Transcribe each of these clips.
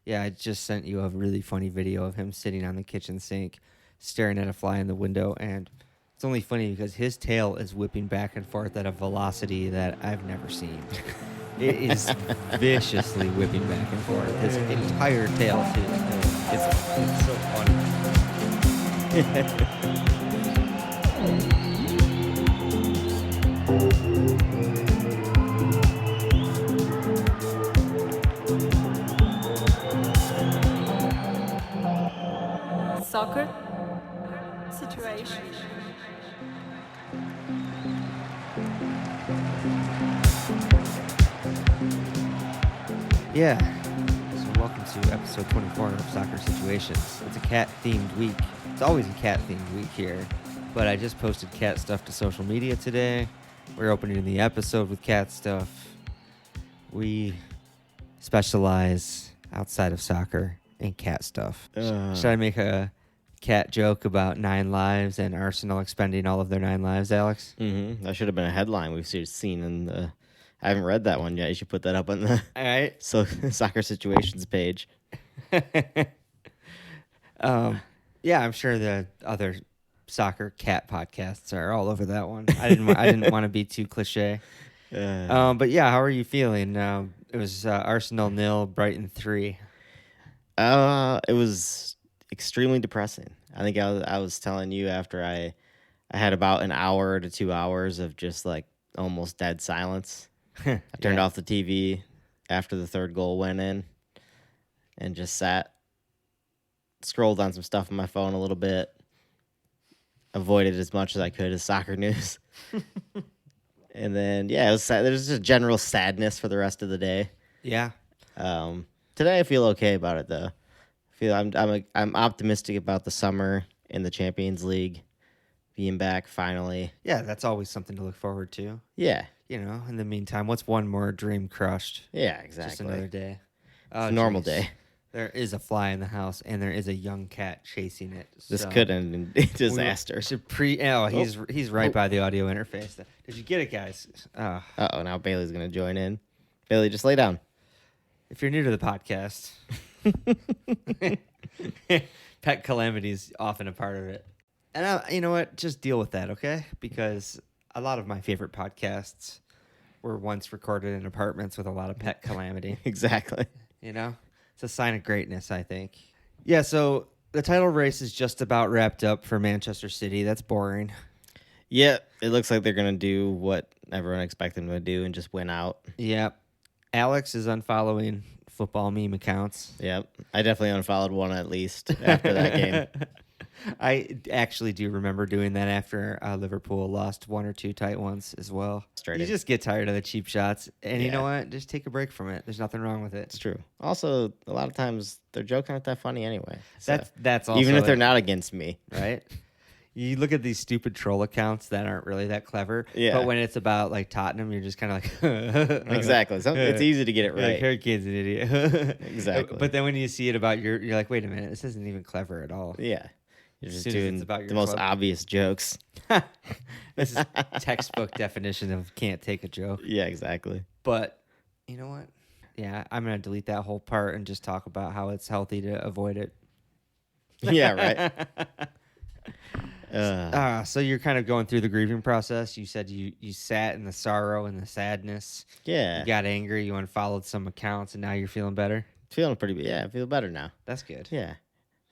Yeah, I just sent you a really funny video of him sitting on the kitchen sink, staring at a fly in the window, and it's only funny because his tail is whipping back and forth at a velocity that I've never seen. It is viciously whipping back and forth. His entire tail, too. It's so funny. Soccer situation. Yeah. So welcome to episode 24 of Soccer Situations. It's a cat-themed week. It's always a cat-themed week here. But I just posted cat stuff to social media today. We're opening the episode with cat stuff. We specialize outside of soccer in cat stuff. Should I make a cat joke about 9 lives and Arsenal expending all of their 9 lives, Alex? Mm-hmm. That should have been a headline we've seen in the... I haven't read that one yet. You should put that up on the all right. Soccer Situations page. Yeah, I'm sure the other soccer cat podcasts are all over that one. I didn't want to be too cliche. But yeah, how are you feeling? It was Arsenal 0, Brighton 3. It was extremely depressing. I think I was telling you after I had about an hour to 2 hours of just like almost dead silence. I turned off the TV after the third goal went in and just sat, scrolled on some stuff on my phone a little bit, avoided as much as I could as soccer news. And then, it was sad. There's just a general sadness for the rest of the day. Yeah. Today I feel okay about it though. I'm optimistic about the summer in the Champions League being back finally. Yeah, that's always something to look forward to. Yeah. You know, in the meantime, what's one more dream crushed? Yeah, exactly. Just another day. It's a normal day. There is a fly in the house, and there is a young cat chasing it. This could end in disaster. He's right by the audio interface. Did you get it, guys? Uh-oh, now Bailey's going to join in. Bailey, just lay down. If you're new to the podcast, pet calamity is often a part of it. And you know what? Just deal with that, okay? Because a lot of my favorite podcasts were once recorded in apartments with a lot of pet calamity. Exactly. You know? It's a sign of greatness, I think. Yeah, so the title race is just about wrapped up for Manchester City. That's boring. Yeah, it looks like they're going to do what everyone expected them to do and just win out. Yep. Alex is unfollowing football meme accounts. Yep. I definitely unfollowed one at least after that game. I actually do remember doing that after Liverpool lost 1 or 2 tight ones as well. You just get tired of the cheap shots, and you know what? Just take a break from it. There's nothing wrong with it. It's true. Also, a lot of times their jokes aren't that funny anyway. So that's also even if they're not against me, right? You look at these stupid troll accounts that aren't really that clever. Yeah. But when it's about like Tottenham, you're just kind of like exactly. It's easy to get it right. Like, Harry Kane's an idiot. Exactly. But then when you see it about you're like, wait a minute, this isn't even clever at all. Yeah. You're just as doing it's about the your most club. obvious jokes. This is textbook definition of can't take a joke. Yeah, exactly. But you know what? Yeah, I'm going to delete that whole part and just talk about how it's healthy to avoid it. Yeah, right. So you're kind of going through the grieving process. You said you sat in the sorrow and the sadness. Yeah. You got angry. You unfollowed some accounts, and now you're feeling better? Feeling pretty good. Yeah, I feel better now. That's good. Yeah.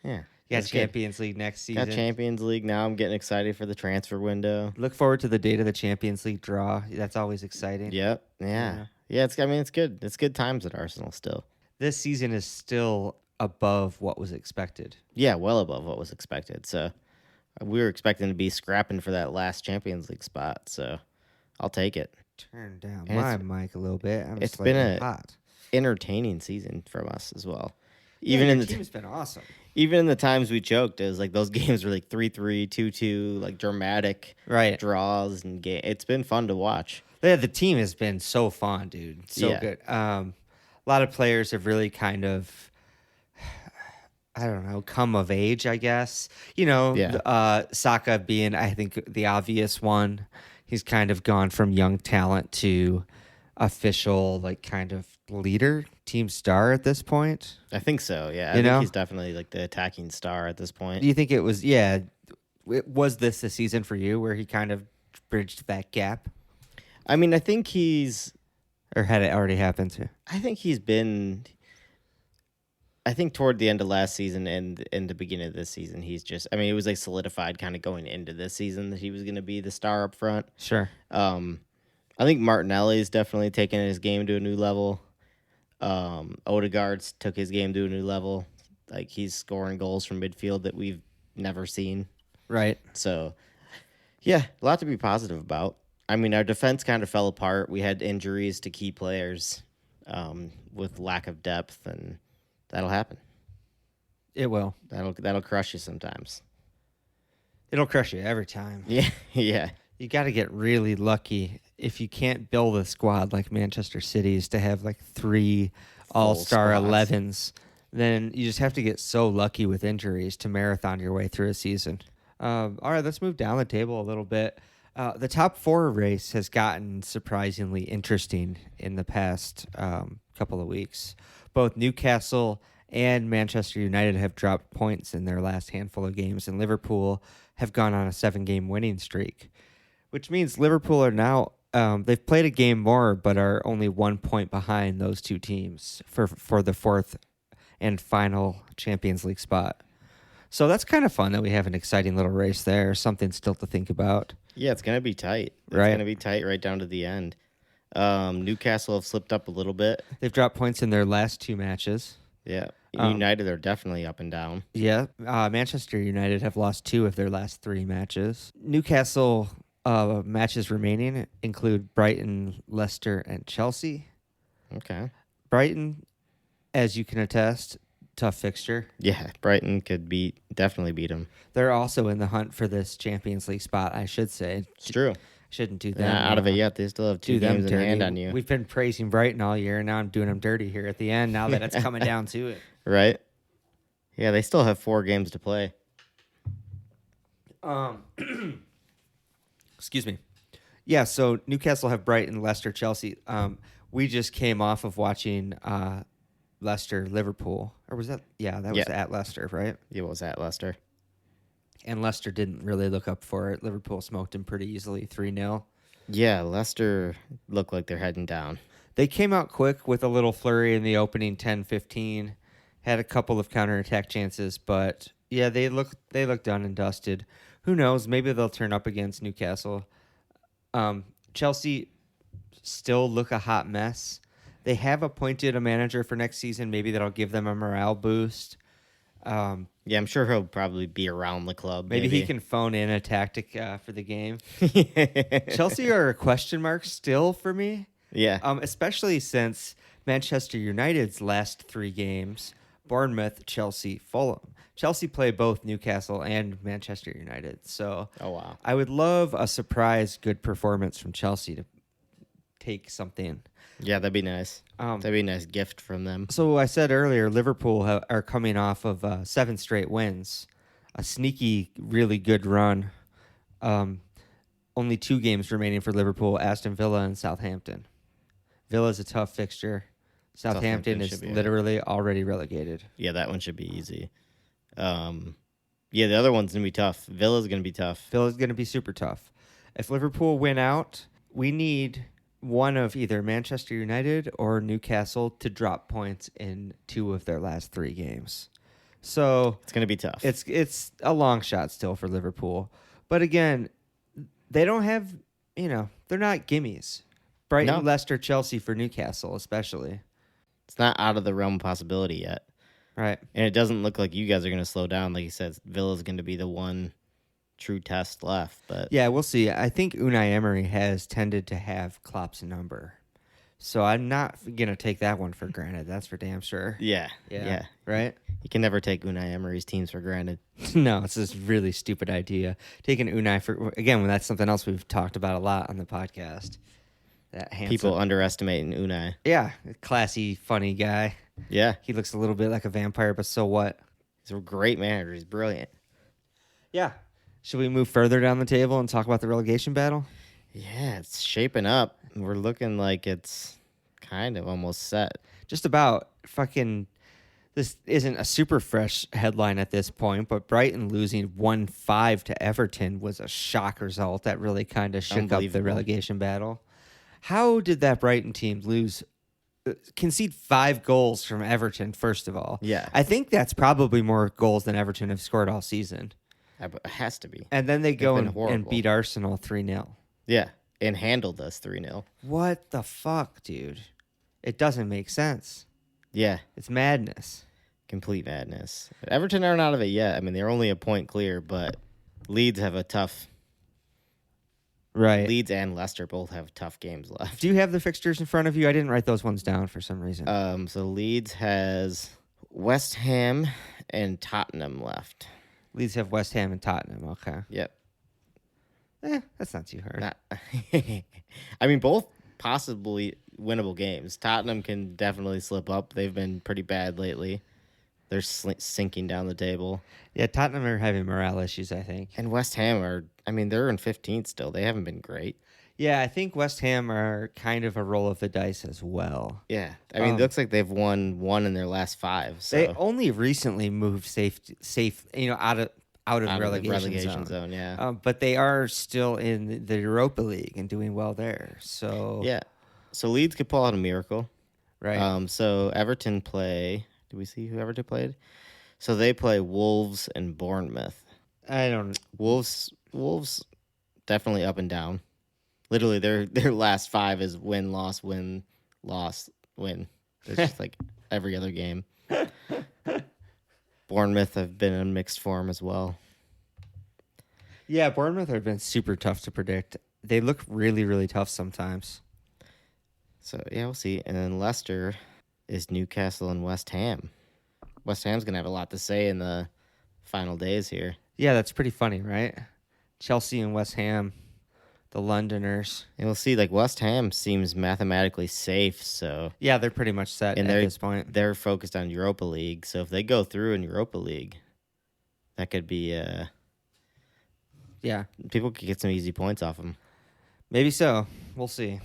Yeah. You got Champions League next season. Got Champions League now. I'm getting excited for the transfer window. Look forward to the date of the Champions League draw. That's always exciting. Yep. Yeah. It's good. It's good times at Arsenal still. This season is still above what was expected. Yeah, well above what was expected. So we were expecting to be scrapping for that last Champions League spot. So I'll take it. Turn down And my mic a little bit. It's been hot. Entertaining season from us as well. Even in the team's been awesome. Even in the times we choked, it was like those games were like 3-3, 2-2, like dramatic draws and game. It's been fun to watch. Yeah, the team has been so fun, dude. So good. A lot of players have really kind of, I don't know, come of age, I guess. You know, Saka being, I think, the obvious one. He's kind of gone from young talent to official, like, kind of leader, team star at this point. I think so. Yeah, I You think know? he's definitely like the attacking star at this point. Do you think it was? Yeah, was this the season for you where he kind of bridged that gap, I mean, I think he's. or had it already happened to? I think he's been. I think toward the end of last season and in the beginning of this season, he's just. I mean, it was like solidified kind of going into this season that he was going to be the star up front. Sure. I think Martinelli's definitely taken his game to a new level. Odegaard's took his game to a new level. Like he's scoring goals from midfield that we've never seen. Right. So, yeah, a lot to be positive about. I mean, our defense kind of fell apart. We had injuries to key players with lack of depth, and that'll happen. It will. That'll crush you sometimes. It'll crush you every time. Yeah, yeah. You got to get really lucky if you can't build a squad like Manchester City's to have like 3 all-star squads. 11s. Then you just have to get so lucky with injuries to marathon your way through a season. All right, let's move down the table a little bit. The top 4 race has gotten surprisingly interesting in the past couple of weeks. Both Newcastle and Manchester United have dropped points in their last handful of games, and Liverpool have gone on a 7-game winning streak, which means Liverpool are now they've played a game more, but are only 1 point behind those two teams for the 4th and final Champions League spot. So that's kind of fun that we have an exciting little race there. Something still to think about. Yeah, it's going to be tight. It's Right. going to be tight right down to the end. Newcastle have slipped up a little bit. They've dropped points in their last 2 matches. Yeah. United are definitely up and down. Yeah, Manchester United have lost 2 of their last 3 matches. Newcastle matches remaining include Brighton, Leicester, and Chelsea. Okay. Brighton, as you can attest, tough fixture. Yeah, Brighton could definitely beat them. They're also in the hunt for this Champions League spot, I should say. It's true. Shouldn't do They're that. not out of it yet. They still have 2 Do them games in hand dirty. on you. We've been praising Brighton all year, and now I'm doing them dirty here at the end, now that it's coming down to it. Right? Yeah, they still have 4 games to play. Excuse me. Yeah, so Newcastle have Brighton, Leicester, Chelsea. We just came off of watching Leicester, Liverpool. Or was that? Yeah, that was at Leicester, right? It was at Leicester. And Leicester didn't really look up for it. Liverpool smoked them pretty easily, 3-0. Yeah, Leicester look like they're heading down. They came out quick with a little flurry in the opening 10-15. Had a couple of counterattack chances, but yeah, they look done and dusted. Who knows? Maybe they'll turn up against Newcastle. Chelsea still look a hot mess. They have appointed a manager for next season. Maybe that'll give them a morale boost. Yeah, I'm sure he'll probably be around the club. Maybe he can phone in a tactic for the game. Chelsea are a question mark still for me. Yeah. Especially since Manchester United's last 3 games, Bournemouth, Chelsea, Fulham. Chelsea play both Newcastle and Manchester United. So Oh, wow. I would love a surprise good performance from Chelsea to take something. Yeah, that'd be nice. That'd be a nice gift from them. So I said earlier, Liverpool are coming off of 7 straight wins, a sneaky, really good run. Only 2 games remaining for Liverpool, Aston Villa and Southampton. Villa's a tough fixture. Southampton is literally already relegated. Yeah, that one should be easy. Yeah, the other one's going to be tough. Villa's going to be tough. Villa's going to be super tough. If Liverpool win out, we need one of either Manchester United or Newcastle to drop points in 2 of their last 3 games. So It's going to be tough. it's a long shot still for Liverpool. But again, they don't have, they're not gimmies. Brighton, No. Leicester, Chelsea for Newcastle especially. It's not out of the realm of possibility yet. Right. And it doesn't look like you guys are going to slow down. Like you said, Villa's going to be the one true test left. But Yeah, we'll see. I think Unai Emery has tended to have Klopp's number. So I'm not going to take that one for granted. That's for damn sure. yeah. Right? You can never take Unai Emery's teams for granted. No, it's this really stupid idea. Taking Unai for, again, that's something else we've talked about a lot on the podcast. That handsome. People underestimating Unai. Yeah, classy, funny guy. Yeah. He looks a little bit like a vampire, but so what? He's a great manager. He's brilliant. Yeah. Should we move further down the table and talk about the relegation battle? Yeah, it's shaping up. We're looking like it's kind of almost set. Just about. Fucking, this isn't a super fresh headline at this point, but Brighton losing 1-5 to Everton was a shock result that really kind of shook up the Unbelievable. relegation battle. How did that Brighton team concede 5 goals from Everton, first of all? Yeah. I think that's probably more goals than Everton have scored all season. It has to be. And then they go been and horrible. beat Arsenal 3-0. Yeah, and handled us 3-0. What the fuck, dude? It doesn't make sense. Yeah, It's madness. complete madness. Everton aren't out of it yet. I mean, they're only a point clear, but Leeds have a tough. Right. Leeds and Leicester both have tough games left. Do you have the fixtures in front of you? I didn't write those ones down for some reason. So Leeds has West Ham and Tottenham left. Leeds have West Ham and Tottenham. Okay. Yep. That's not too hard. Not, I mean, both possibly winnable games. Tottenham can definitely slip up. They've been pretty bad lately. They're sinking down the table. Yeah, Tottenham are having morale issues, I think. And West Ham they're in 15th still. They haven't been great. Yeah, I think West Ham are kind of a roll of the dice as well. Yeah. I mean, it looks like they've won one in their last 5. So. They only recently moved safe, out of the relegation zone, yeah. but they are still in the Europa League and doing well there. So Yeah. So Leeds could pull out a miracle. right. So Everton play. Do we see who Everton played? So they play Wolves and Bournemouth. I don't. Wolves definitely up and down. Literally their last 5 is win, loss, win, loss, win. It's just like every other game. Bournemouth have been in mixed form as well. Yeah, Bournemouth have been super tough to predict. They look really, really tough sometimes. So yeah, we'll see. And then Leicester is Newcastle and West Ham. West Ham's gonna have a lot to say in the final days here. Yeah, that's pretty funny, right? Chelsea and West Ham, the Londoners. And we'll see, like, West Ham seems mathematically safe, so Yeah, they're pretty much set and at this point. they're focused on Europa League. So if they go through in Europa League, that could be Yeah, people could get some easy points off them. maybe so. We'll see.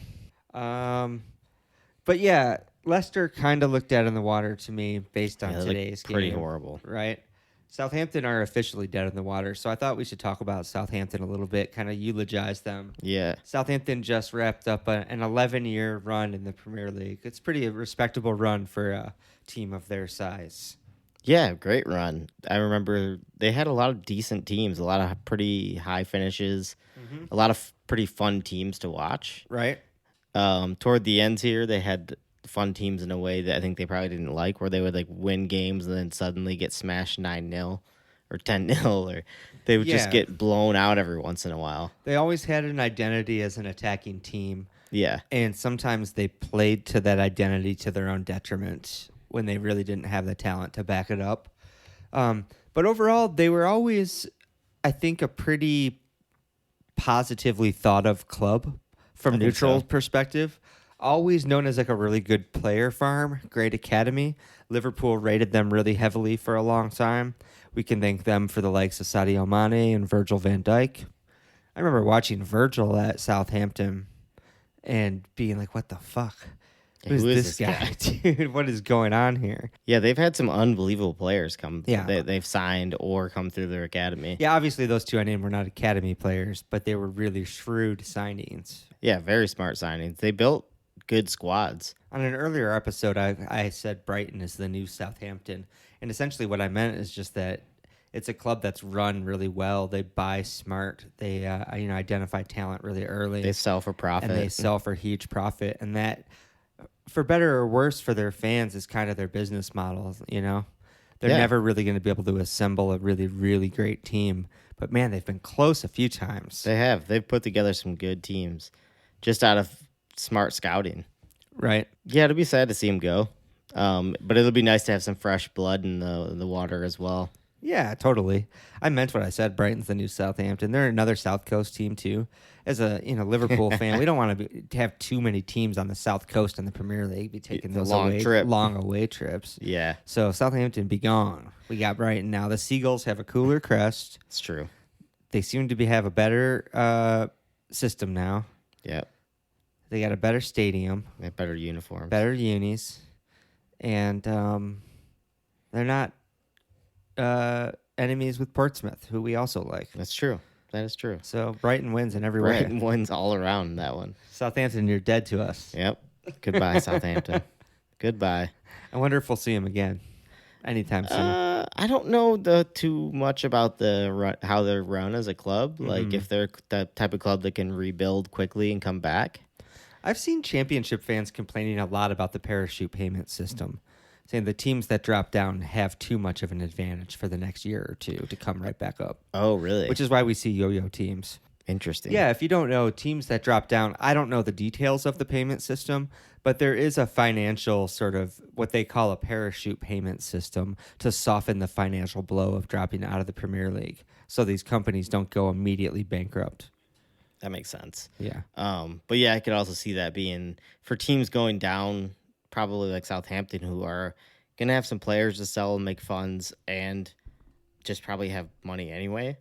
But yeah, Leicester kind of looked dead in the water to me based on Yeah, they look today's pretty game. horrible. Right? Southampton are officially dead in the water, so I thought we should talk about Southampton a little bit, kind of eulogize them. Yeah. Southampton just wrapped up an 11-year run in the Premier League. It's pretty a respectable run for a team of their size. Yeah, great run. I remember they had a lot of decent teams, a lot of pretty high finishes, a lot of pretty fun teams to watch. Right? Toward the ends here, they had fun teams in a way that I think they probably didn't like, where they would like win games and then suddenly get smashed 9-0 or 10-0, or they would just Yeah. get blown out every once in a while. They always had an identity as an attacking team, Yeah. and sometimes they played to that identity to their own detriment when they really didn't have the talent to back it up. But overall, they were always, I think, a pretty positively thought of club from I think neutral so. perspective. Always known as like a really good player farm, great academy. Liverpool rated them really heavily for a long time. We can thank them for the likes of Sadio Mane and Virgil van Dijk. I remember watching Virgil at Southampton and being like, what the fuck? Yeah, Who's who this is guy? Dude, what is going on here? Yeah, they've had some unbelievable players come. Yeah. They've signed or come through their academy. Yeah, obviously those two I named were not academy players, but they were really shrewd signings. Yeah, very smart signings. They built good squads. On an earlier episode, I said Brighton is the new Southampton. And essentially what I meant is just that it's a club that's run really well. They buy smart. They identify talent really early. They sell for profit. And they sell for huge profit. And that, for better or worse for their fans, is kind of their business model, They're Yeah. never really going to be able to assemble a really, really great team. But, man, they've been close a few times. They have. They've put together some good teams just out of smart scouting. Right? Yeah, it'll be sad to see him go. But it'll be nice to have some fresh blood in the water as well. Yeah, totally. I meant what I said. Brighton's the new Southampton. They're another South Coast team too. As a Liverpool fan, we don't want to have too many teams on the South Coast in the Premier League be taking The those long long away trips. Yeah, So Southampton be gone. We got Brighton now. The Seagulls have a cooler crest. it's true. They seem to have a better system now. Yeah. They got a better stadium, They have better uniforms. better unis, and they're not enemies with Portsmouth, who we also like. That's true. That is true. So Brighton wins in every way. Brighton wins all around that one. Southampton, you're dead to us. Yep. Goodbye, Southampton. Goodbye. I wonder if we'll see him again anytime soon. I don't know too much about how they're run as a club. Like if they're the type of club that can rebuild quickly and come back. I've seen championship fans complaining a lot about the parachute payment system, saying the teams that drop down have too much of an advantage for the next year or two to come right back up. Oh, really? Which is why we see yo-yo teams. Interesting. Yeah, if you don't know, teams that drop down, I don't know the details of the payment system, but there is a financial sort of what they call a parachute payment system to soften the financial blow of dropping out of the Premier League so these companies don't go immediately bankrupt. That makes sense. Yeah. But yeah, I could also see that being for teams going down, probably like Southampton, who are going to have some players to sell and make funds and just probably have money anyway.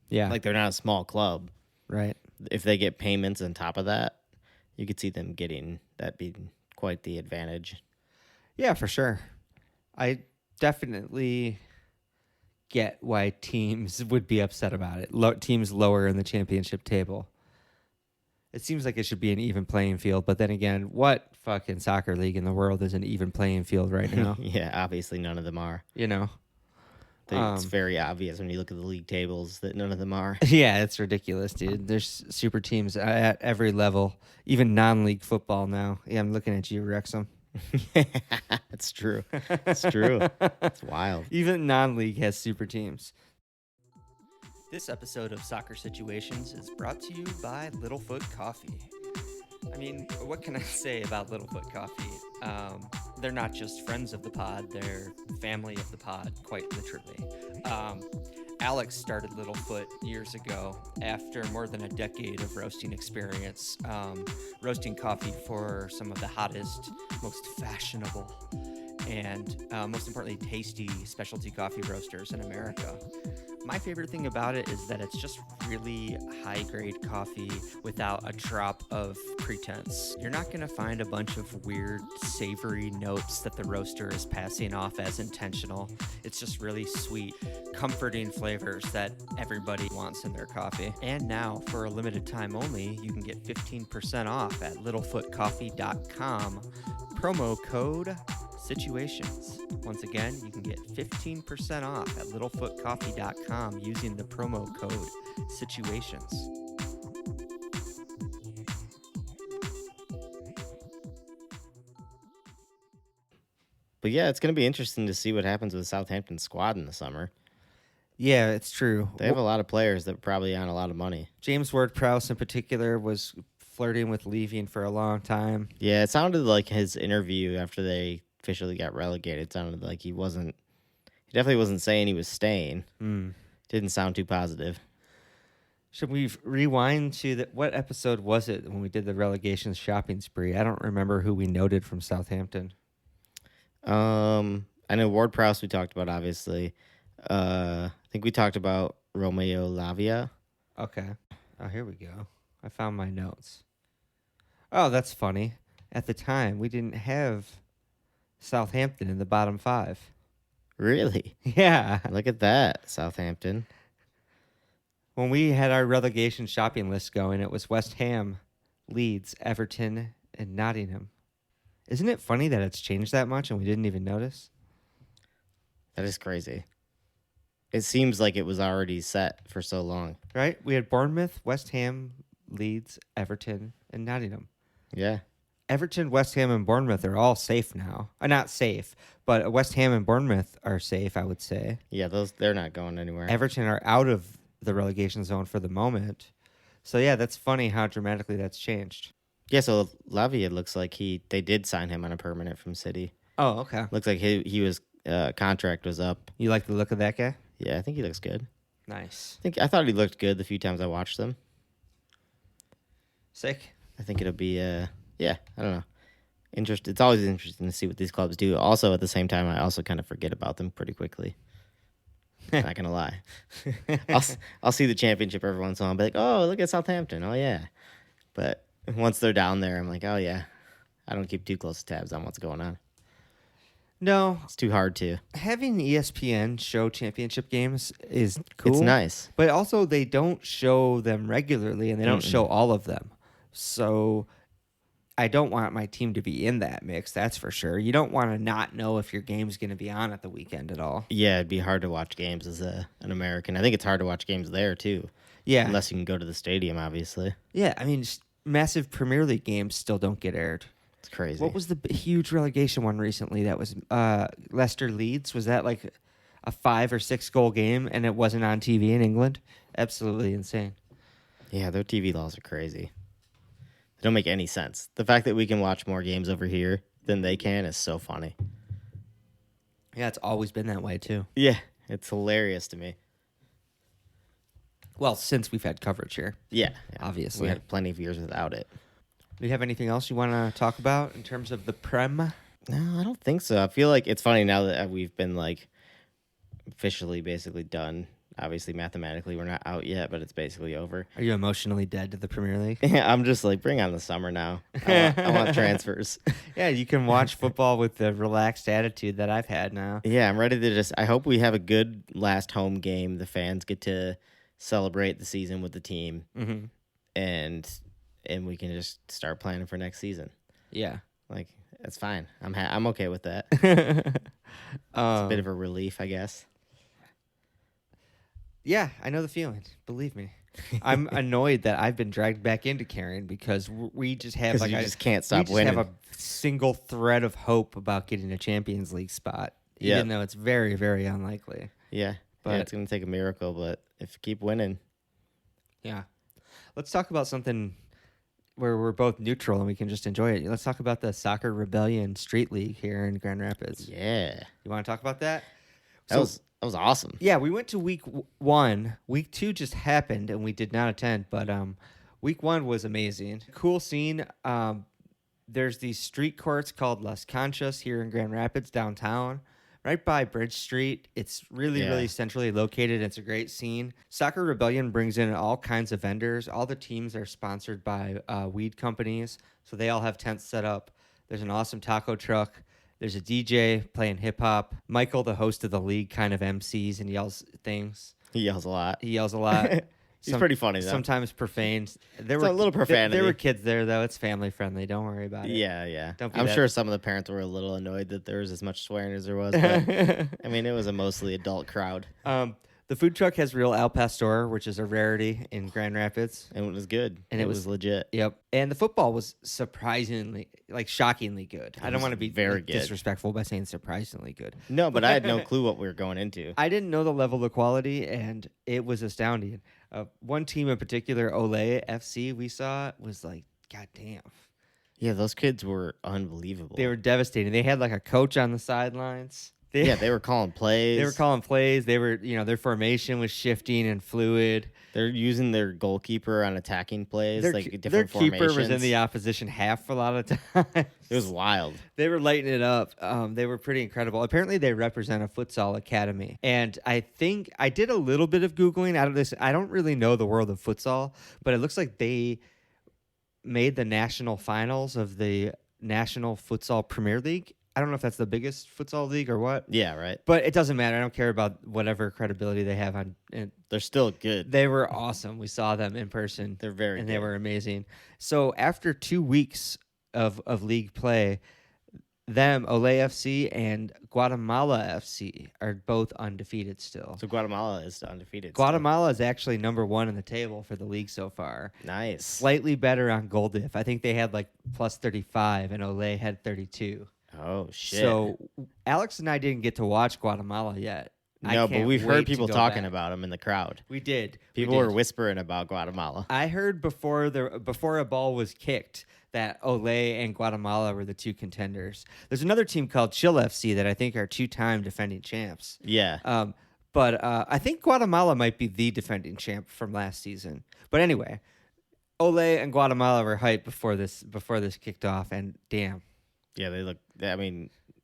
Yeah. Like they're not a small club. Right. If they get payments on top of that, you could see them getting that being quite the advantage. Yeah, for sure. I definitely get why teams would be upset about it. Teams lower in the championship table. It seems like it should be an even playing field, but then again, what fucking soccer league in the world is an even playing field right now? Yeah, obviously none of them are. You know? It's very obvious when you look at the league tables that none of them are. Yeah, it's ridiculous, dude. There's super teams at every level, even non-league football now. Yeah, I'm looking at you, Wrexham. It's true. It's true. It's wild. Even non-league has super teams. This episode of Soccer Situations is brought to you by Littlefoot Coffee. I mean, what can I say about Littlefoot Coffee? They're not just friends of the pod, they're family of the pod, quite literally. Alex started Littlefoot years ago after more than a decade of roasting experience, roasting coffee for some of the hottest, most fashionable, and most importantly, tasty specialty coffee roasters in America. My favorite thing about it is that it's just really high-grade coffee without a drop of pretense. You're not going to find a bunch of weird, savory notes that the roaster is passing off as intentional. It's just really sweet, comforting flavors that everybody wants in their coffee. And now, for a limited time only, you can get 15% off at littlefootcoffee.com. Promo code Situations. Once again, you can get 15% off at littlefootcoffee.com using the promo code Situations. But yeah, it's going to be interesting to see what happens with the Southampton squad in the summer. Yeah, it's true. They have a lot of players that probably on a lot of money. James Ward-Prowse in particular was flirting with leaving for a long time. Yeah, it sounded like his interview after they officially got relegated sounded like he definitely wasn't saying he was staying. Didn't sound too positive. Should we rewind to what episode was it when we did the relegation shopping spree? I don't remember who we noted from Southampton. I know Ward-Prowse we talked about, obviously. I think we talked about Romeo Lavia. Okay. Oh, here we go. I found my notes. Oh, that's funny. At the time, we didn't have Southampton in the bottom five. Really? Yeah. Look at that, Southampton. When we had our relegation shopping list going, it was West Ham, Leeds, Everton, and Nottingham. Isn't it funny that it's changed that much and we didn't even notice? That is crazy. It seems like it was already set for so long. Right? We had Bournemouth, West Ham, Leeds, Everton, and Nottingham. Yeah. Everton, West Ham, and Bournemouth are all safe now. Not safe, but West Ham and Bournemouth are safe, I would say. Yeah, they're not going anywhere. Everton are out of the relegation zone for the moment. So, yeah, that's funny how dramatically that's changed. Yeah, so Lavia looks like they did sign him on a permanent from City. Oh, okay. Looks like he was contract was up. You like the look of that guy? Yeah, I think he looks good. Nice. I thought he looked good the few times I watched them. Sick. I think it'll be I don't know. It's always interesting to see what these clubs do. Also, at the same time, I also kind of forget about them pretty quickly. Not gonna lie. I'll see the championship every once in a while and be like, oh, look at Southampton. Oh yeah. But Once they're down there, I'm like, oh yeah, I don't keep too close tabs on what's going on. No, It's too hard to. having ESPN show championship games is cool. It's nice. But also they don't show them regularly, and they don't show all of them. So I don't want my team to be in that mix, that's for sure. You don't want to not know if your game's going to be on at the weekend at all. Yeah, it'd be hard to watch games as an American. I think it's hard to watch games there, too. Yeah. Unless you can go to the stadium, obviously. Yeah, I mean, massive Premier League games still don't get aired. It's crazy. What was the huge relegation one recently that was Leicester Leeds? Was that like a 5 or 6 goal game and it wasn't on TV in England? Absolutely insane. Yeah, their TV laws are crazy. They don't make any sense. The fact that we can watch more games over here than they can is so funny. Yeah, it's always been that way too. Yeah, it's hilarious to me. Well, since we've had coverage here. Yeah. Obviously. We had plenty of years without it. Do you have anything else you want to talk about in terms of the Prem? No, I don't think so. I feel like it's funny now that we've been like officially basically done. Obviously, mathematically, we're not out yet, but it's basically over. Are you emotionally dead to the Premier League? Yeah, I'm just like, bring on the summer now. I want transfers. Yeah, you can watch football with the relaxed attitude that I've had now. Yeah, I'm ready to I hope we have a good last home game. The fans get to celebrate the season with the team, and we can just start planning for next season. Yeah. Like, that's fine. I'm okay with that. It's a bit of a relief, I guess. Yeah, I know the feeling. Believe me. I'm annoyed that I've been dragged back into Karen because we just have like you just can't stop we just winning. have a single thread of hope about getting a Champions League spot, even though it's very, very unlikely. Yeah, but it's going to take a miracle, but if you keep winning. Yeah. Let's talk about something where we're both neutral and we can just enjoy it. Let's talk about the Soccer Rebellion Street League here in Grand Rapids. Yeah. You want to talk about that? That was awesome. Yeah, we went to week 1. Week 2 just happened, and we did not attend. But week 1 was amazing. Cool scene. There's these street courts called Las Conchas here in Grand Rapids downtown, right by Bridge Street. It's really centrally located. It's a great scene. Soccer Rebellion brings in all kinds of vendors. All the teams are sponsored by weed companies, so they all have tents set up. There's an awesome taco truck. There's a DJ playing hip-hop. Michael, the host of the league, kind of MCs and yells things. He yells a lot. He's pretty funny, though. Sometimes profane. There were a little profanity. There were kids there, though. It's family-friendly. Don't worry about it. Yeah. Don't I'm sure some of the parents were a little annoyed that there was as much swearing as there was. But, I mean, it was a mostly adult crowd. The food truck has real Al Pastor, which is a rarity in Grand Rapids. And it was good. And it was legit. Yep. And the football was surprisingly, shockingly good. I don't want to be very good. Disrespectful by saying surprisingly good. No, but I had no clue what we were going into. I didn't know the level of quality, and it was astounding. One team in particular, Ole FC, we saw, was like, God damn. Yeah, those kids were unbelievable. They were devastating. They had like a coach on the sidelines. They were calling plays. They were, their formation was shifting and fluid. They're using their goalkeeper on attacking plays, different formations. Their keeper was in the opposition half a lot of times. It was wild. They were lighting it up. They were pretty incredible. Apparently, they represent a futsal academy. And I think I did a little bit of Googling out of this. I don't really know the world of futsal, but it looks like they made the national finals of the National Futsal Premier League. I don't know if that's the biggest futsal league or what. Yeah, right. But it doesn't matter. I don't care about whatever credibility they have on. They're still good. They were awesome. We saw them in person. They're very good. And they were amazing. So after 2 weeks of league play, Ole FC and Guatemala FC are both undefeated still. So Guatemala is undefeated. Guatemala is actually number 1 in the table for the league so far. Nice. Slightly better on goal diff. I think they had like plus 35 and Ole had 32. Oh, shit. So Alex and I didn't get to watch Guatemala yet. No, but we've heard people talking about them in the crowd. We did. People were whispering about Guatemala. I heard before a ball was kicked that Ole and Guatemala were the 2 contenders. There's another team called Chill FC that I think are 2-time defending champs. Yeah. But I think Guatemala might be the defending champ from last season. But anyway, Ole and Guatemala were hyped before this kicked off, and damn. Yeah,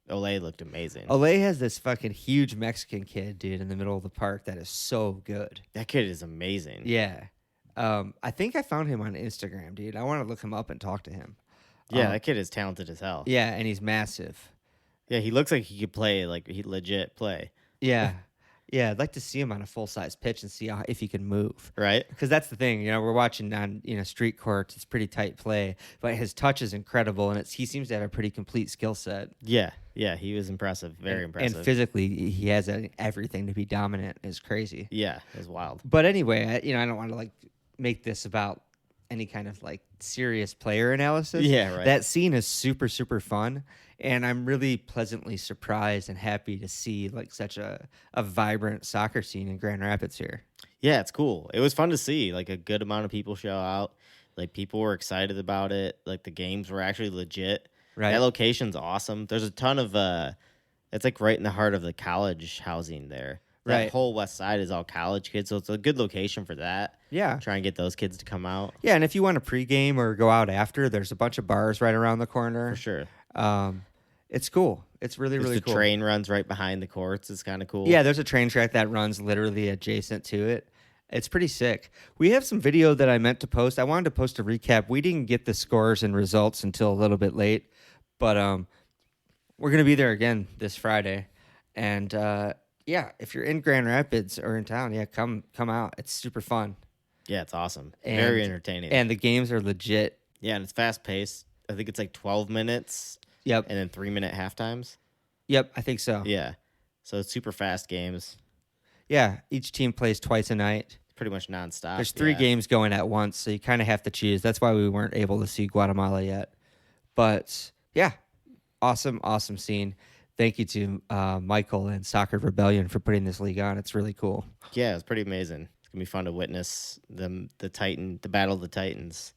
Ole looked amazing. Ole has this fucking huge Mexican kid, dude, in the middle of the park that is so good. That kid is amazing. Yeah. I think I found him on Instagram, dude. I want to look him up and talk to him. Yeah, that kid is talented as hell. Yeah, and he's massive. Yeah, he looks like he could play, like he legit play. Yeah. Yeah, I'd like to see him on a full-size pitch and see if he can move. Right? Because that's the thing, we're watching on street courts. It's pretty tight play, but his touch is incredible, and he seems to have a pretty complete skill set. Yeah, he was impressive, very impressive. And physically, he has everything to be dominant. It's crazy. Yeah, it was wild. But anyway, I don't want to make this about any kind of serious player analysis. Yeah, right. That scene is super, super fun. And I'm really pleasantly surprised and happy to see such a vibrant soccer scene in Grand Rapids here. Yeah, it's cool. It was fun to see. A good amount of people show out. People were excited about it. The games were actually legit. Right. That location's awesome. There's a ton of it's right in the heart of the college housing there. That Right. whole west side is all college kids, so it's a good location for that. Yeah. Try and get those kids to come out. Yeah, and if you want to pregame or go out after, there's a bunch of bars right around the corner. For sure. It's cool. It's really, really The cool. train runs right behind the courts. It's kind of cool. Yeah, there's a train track that runs literally adjacent to it. It's pretty sick. We have some video that I meant to post. I wanted to post a recap. We didn't get the scores and results until a little bit late, but we're going to be there again this Friday. And yeah, if you're in Grand Rapids or in town, yeah, come out. It's super fun. Yeah, it's awesome. And- Very entertaining. And the games are legit. Yeah, and it's fast paced. I think it's 12 minutes Yep. and then 3-minute half times. Yep, I think so. Yeah. So it's super fast games. Yeah, each team plays twice a night. Pretty much nonstop. There's 3 games going at once, so you kind of have to choose. That's why we weren't able to see Guatemala yet. But yeah, awesome scene. Thank you to Michael and Soccer Rebellion for putting this league on. It's really cool. Yeah, it's pretty amazing. It's gonna be fun to witness the battle of the Titans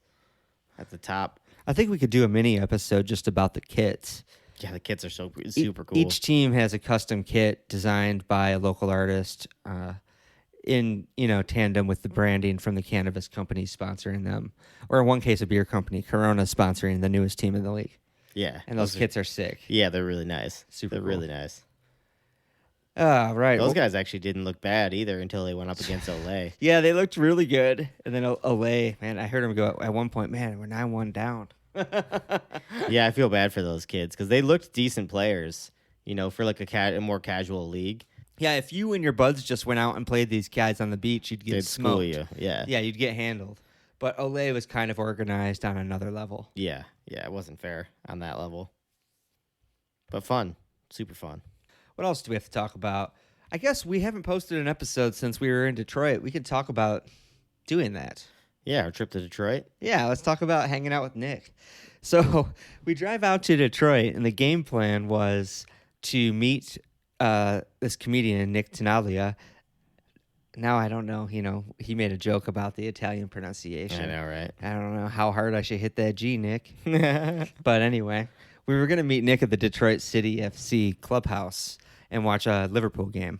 at the top. I think we could do a mini episode just about the kits. Yeah, the kits are super cool. Each team has a custom kit designed by a local artist in tandem with the branding from the cannabis company sponsoring them. Or in one case, a beer company, Corona, sponsoring the newest team in the league. Yeah, And those kits are sick. Yeah, they're really nice. Super They're cool. really nice. Right. Those guys actually didn't look bad either until they went up against LA. Yeah, they looked really good. And then Olay, man, I heard him go at one point, man, we're 9-1 down. Yeah, I feel bad for those kids because they looked decent players, for a more casual league. Yeah, if you and your buds just went out and played these guys on the beach, you'd get They'd smoked. school you. Yeah. Yeah, you'd get handled. But Olay was kind of organized on another level. Yeah, it wasn't fair on that level. But fun. Super fun. What else do we have to talk about? I guess we haven't posted an episode since we were in Detroit. We could talk about doing that. Yeah, our trip to Detroit. Yeah, let's talk about hanging out with Nick. So we drive out to Detroit, and the game plan was to meet this comedian, Nick Tenaglia. Now I don't know, he made a joke about the Italian pronunciation. I know, right? I don't know how hard I should hit that G, Nick. But anyway, we were going to meet Nick at the Detroit City FC clubhouse and watch a Liverpool game.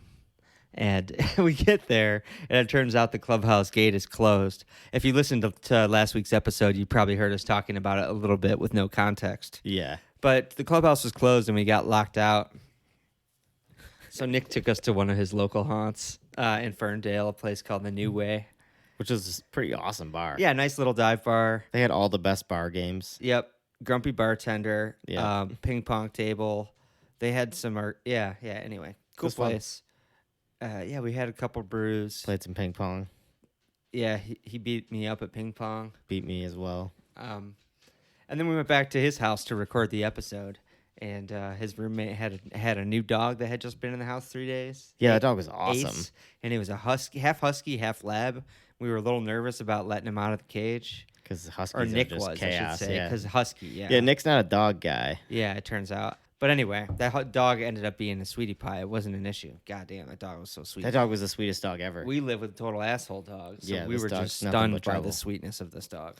And we get there, and it turns out the clubhouse gate is closed. If you listened to last week's episode, you probably heard us talking about it a little bit with no context. Yeah. But the clubhouse was closed, and we got locked out. So Nick took us to one of his local haunts in Ferndale, a place called the New Way. Which is a pretty awesome bar. Yeah, nice little dive bar. They had all the best bar games. Yep. Grumpy bartender. Yeah. Ping pong table. They had some art. Yeah. Anyway, cool was fun. place. Yeah, we had a couple brews. Played some ping pong. Yeah, he beat me up at ping pong. Beat me as well. And then we went back to his house to record the episode. And his roommate had a new dog that had just been in the house 3 days. Yeah, that dog was awesome. Ace, and it was a husky, half lab. We were a little nervous about letting him out of the cage. Because Huskies Or Nick are just was, chaos. I should say. Yeah. Because husky, yeah. Yeah, Nick's not a dog guy. Yeah, it turns out. But anyway, that dog ended up being a sweetie pie. It wasn't an issue. God damn, that dog was so sweet. That dog was the sweetest dog ever. We live with a total asshole dog, so Yeah, we this were dog's just nothing stunned but by trouble. the sweetness of this dog.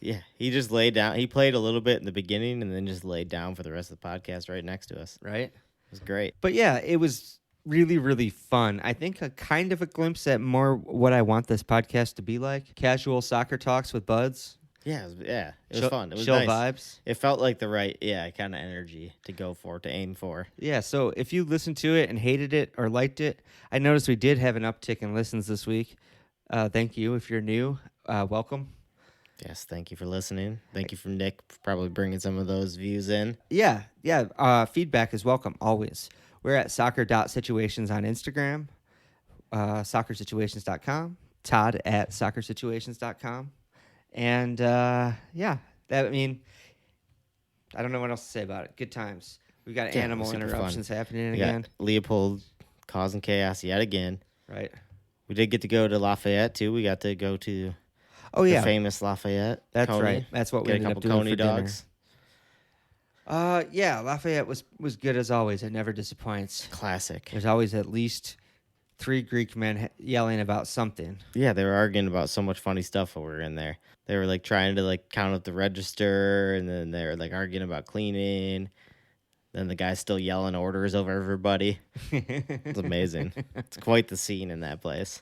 Yeah, he just laid down. He played a little bit in the beginning and then just laid down for the rest of the podcast right next to us. Right? It was great. But yeah, it was really, really fun. I think a kind of a glimpse at more what I want this podcast to be like. Casual soccer talks with buds. Yeah, it was fun. It was chill nice. vibes. It felt like the right, kind of energy to go for, to aim for. Yeah, so if you listened to it and hated it or liked it, I noticed we did have an uptick in listens this week. Thank you if you're new. welcome. Yes, thank you for listening. Thank you for Nick for probably bringing some of those views in. Yeah. Feedback is welcome always. We're at soccer.situations on Instagram, soccersituations.com, Todd at soccersituations.com. And I don't know what else to say about it. Good times. We've got Yeah, it animal was super interruptions fun. happening We again. got Leopold causing chaos yet again. Right. We did get to go to Lafayette too. We got to go to Oh, the yeah. famous Lafayette. That's Coney. right. That's what we Get a ended up couple doing Coney for dogs. dinner. Lafayette was good as always. It never disappoints. Classic. There's always at least 3 Greek men yelling about something. Yeah, they were arguing about so much funny stuff while we were in there. They were like trying to like count up the register, and then they were like arguing about cleaning. Then the guy's still yelling orders over everybody. It's amazing. It's quite the scene in that place.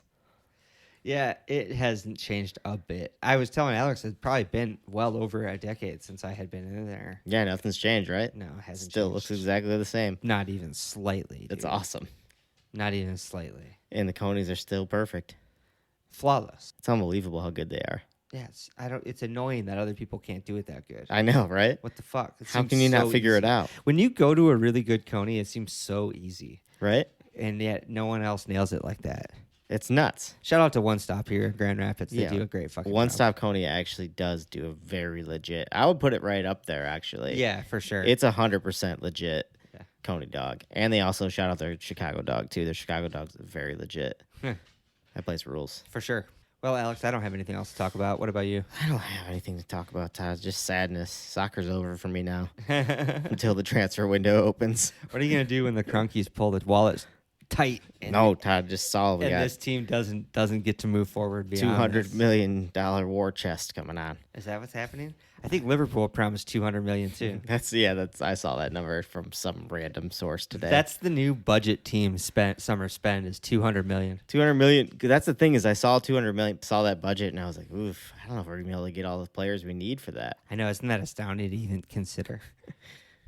Yeah, it hasn't changed a bit. I was telling Alex it's probably been well over a decade since I had been in there. Yeah, nothing's changed, right? No, it hasn't Still changed. looks exactly the same. Not even slightly. It's dude. awesome. Not even slightly. And the Coneys are still perfect. Flawless. It's unbelievable how good they are. Yeah, it's annoying that other people can't do it that good. I know, right? What the fuck? It How seems can you not so figure it easy. out? When you go to a really good Coney, it seems so easy. Right? And yet no one else nails it like that. It's nuts. Shout out to One Stop here in Grand Rapids. They Yeah. do a great fucking One job. Stop Coney actually does do a very legit. I would put it right up there, actually. Yeah, for sure. It's 100% legit Yeah. Coney dog. And they also shout out their Chicago dog, too. Their Chicago dog's very legit. Huh. That place rules. For sure. Well, Alex, I don't have anything else to talk about. What about you? I don't have anything to talk about, Todd. Just sadness. Soccer's over for me now until the transfer window opens. What are you gonna do when the Crunkies pull the wallet tight? And, No, Todd, just saw we and got this team doesn't get to move forward beyond $200 this? million war chest coming on. Is that what's happening? I think Liverpool promised $200 million too. That's I saw that number from some random source today. That's the new budget team summer spend is $200 million. 200 million. That's the thing is I saw 200 million, saw that budget, and I was like, oof, I don't know if we're gonna be able to get all the players we need for that. I know, isn't that astounding to even consider?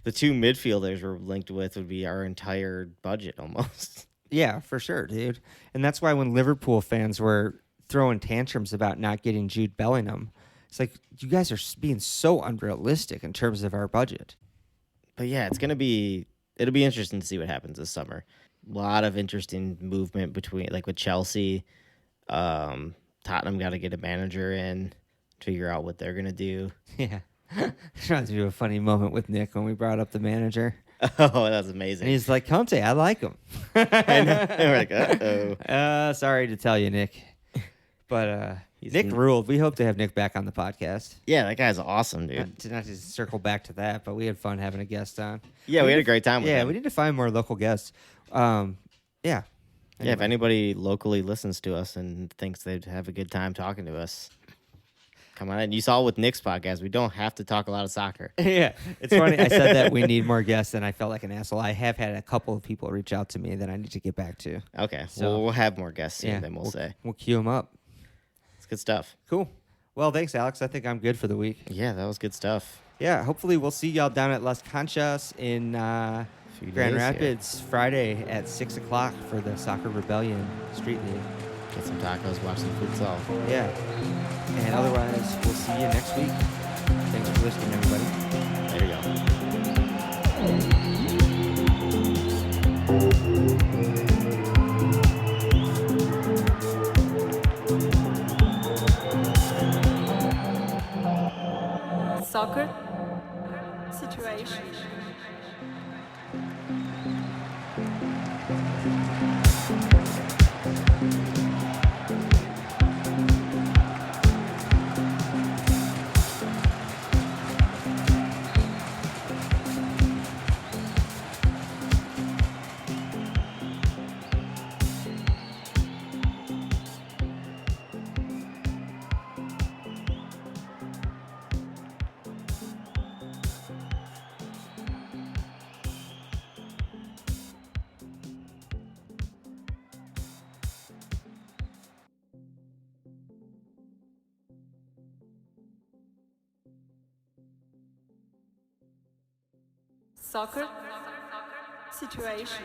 The 2 midfielders we're linked with would be our entire budget almost. Yeah, for sure, dude. And that's why when Liverpool fans were throwing tantrums about not getting Jude Bellingham, it's like, you guys are being so unrealistic in terms of our budget. But yeah, it'll be interesting to see what happens this summer. A lot of interesting movement between, like with Chelsea, Tottenham got to get a manager in, figure out what they're gonna do. Yeah. Trying to do a funny moment with Nick when we brought up the manager. Oh, that's amazing. And he's like, Conte, I like him. And we're like, uh-oh. Sorry to tell you, Nick. But He's Nick n- ruled. We hope to have Nick back on the podcast. Yeah, that guy's awesome, dude. Not to circle back to that, but we had fun having a guest on. Yeah, we had a great time with Yeah, him. we need to find more local guests. Yeah. Yeah, if anybody locally listens to us and thinks they'd have a good time talking to us, come on in. You saw with Nick's podcast, we don't have to talk a lot of soccer. Yeah, it's funny. I said that we need more guests, and I felt like an asshole. I have had a couple of people reach out to me that I need to get back to. Okay, So- well, we'll have more guests soon, Yeah, then we'll say. We'll queue them up. It's good stuff. Cool. Well, thanks, Alex. I think I'm good for the week. Yeah, that was good stuff. Yeah, hopefully we'll see y'all down at Las Conchas in Few Grand days here. Rapids Friday at 6 o'clock for the Soccer Rebellion Street League. Get some tacos, watch some futsal. Yeah. And otherwise, we'll see you next week. Thanks for listening, everybody. There you go. Soccer situation. Soccer situation.